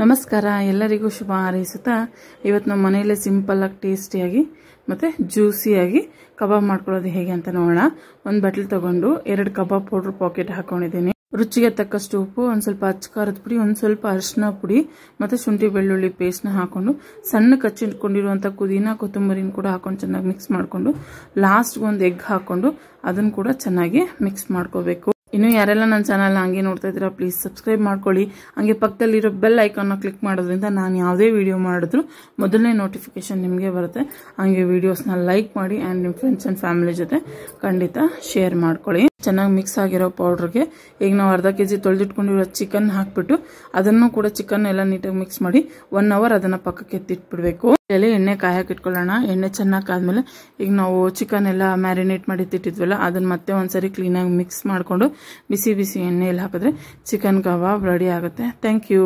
ನಮಸ್ಕಾರ ಎಲ್ಲರಿಗೂ ಶುಭ ಹಾರೈಸುತ್ತಾ ಇವತ್ತು ನಮ್ಮ ಮನೆಯಲ್ಲೇ ಸಿಂಪಲ್ ಆಗಿ ಟೇಸ್ಟಿಯಾಗಿ ಮತ್ತೆ ಜ್ಯೂಸಿಯಾಗಿ ಕಬಾಬ್ ಮಾಡ್ಕೊಳ್ಳೋದು ಹೇಗೆ ಅಂತ ನೋಡೋಣ. ಒಂದು ಬಟ್ಲು ತಗೊಂಡು 2 ಕಬಾಬ್ ಪೌಡರ್ ಪಾಕೆಟ್ ಹಾಕೊಂಡಿದ್ದೀನಿ. ರುಚಿಗೆ ತಕ್ಕಷ್ಟು ಉಪ್ಪು, ಒಂದು ಸ್ವಲ್ಪ ಅಚ್ಚಕಾರದ ಪುಡಿ, ಒಂದು ಸ್ವಲ್ಪ ಅರಿಶಿನ ಪುಡಿ ಮತ್ತೆ ಶುಂಠಿ ಬೆಳ್ಳುಳ್ಳಿ ಪೇಸ್ಟ್ನ ಹಾಕೊಂಡು ಸಣ್ಣ ಕಚ್ಚಿಟ್ಕೊಂಡಿರುವಂಥ ಪುದೀನ ಕೊತ್ತಂಬರಿನ ಕೂಡ ಹಾಕೊಂಡು ಚೆನ್ನಾಗಿ ಮಿಕ್ಸ್ ಮಾಡಿಕೊಂಡು ಲಾಸ್ಟ್ಗೆ ಒಂದು ಎಗ್ ಹಾಕೊಂಡು ಅದನ್ನು ಕೂಡ ಚೆನ್ನಾಗಿ ಮಿಕ್ಸ್ ಮಾಡ್ಕೋಬೇಕು. ಇನ್ನು ಯಾರೆಲ್ಲ ನನ್ನ ಚಾನಲ್ನ ಹಂಗೆ ನೋಡ್ತಾ ಇದ್ದೀರಾ ಪ್ಲೀಸ್ ಸಬ್ಸ್ಕ್ರೈಬ್ ಮಾಡ್ಕೊಳ್ಳಿ. ಹಂಗೆ ಪಕ್ಕದಲ್ಲಿರೋ ಬೆಲ್ ಐಕಾನ್ನ ಕ್ಲಿಕ್ ಮಾಡೋದ್ರಿಂದ ನಾನು ಯಾವುದೇ ವಿಡಿಯೋ ಮಾಡಿದ್ರು ಮೊದಲನೇ ನೋಟಿಫಿಕೇಶನ್ ನಿಮಗೆ ಬರುತ್ತೆ. ಹಂಗೆ ವಿಡಿಯೋಸ್ನ ಲೈಕ್ ಮಾಡಿ ಆ್ಯಂಡ್ ನಿಮ್ಮ ಫ್ರೆಂಡ್ಸ್ ಆ್ಯಂಡ್ ಫ್ಯಾಮಿಲಿ ಜೊತೆ ಖಂಡಿತ ಶೇರ್ ಮಾಡ್ಕೊಳ್ಳಿ. ಚೆನ್ನಾಗಿ ಮಿಕ್ಸ್ ಆಗಿರೋ ಪೌಡ್ರಿಗೆ ಈಗ ನಾವು ಅರ್ಧ ಕೆಜಿ ತೊಳೆದಿಟ್ಕೊಂಡಿರೋ ಚಿಕನ್ ಹಾಕ್ಬಿಟ್ಟು ಅದನ್ನು ಕೂಡ ಚಿಕನ್ ಎಲ್ಲ ನೀಟಾಗಿ ಮಿಕ್ಸ್ ಮಾಡಿ 1 ಅವರ್ ಅದನ್ನು ಪಕ್ಕಕ್ಕೆ ಎತ್ತಿಟ್ಬಿಡ್ಬೇಕು. ಎಣ್ಣೆ ಕಾಯಕ್ಕೆ ಇಟ್ಕೊಳ್ಳೋಣ. ಎಣ್ಣೆ ಚೆನ್ನಾಗಿ ಆದ್ಮೇಲೆ ಈಗ ನಾವು ಚಿಕನ್ ಎಲ್ಲ ಮ್ಯಾರಿನೇಟ್ ಮಾಡಿ ಇಟ್ಟಿದ್ವಲ್ಲ ಅದನ್ನ ಮತ್ತೆ ಒಂದ್ಸರಿ ಕ್ಲೀನಾಗಿ ಮಿಕ್ಸ್ ಮಾಡಿಕೊಂಡು ಬಿಸಿ ಬಿಸಿ ಎಣ್ಣೆಯಲ್ಲಿ ಹಾಕಿದ್ರೆ ಚಿಕನ್ ಕಬಾಬ್ ರೆಡಿ ಆಗುತ್ತೆ. Thank you.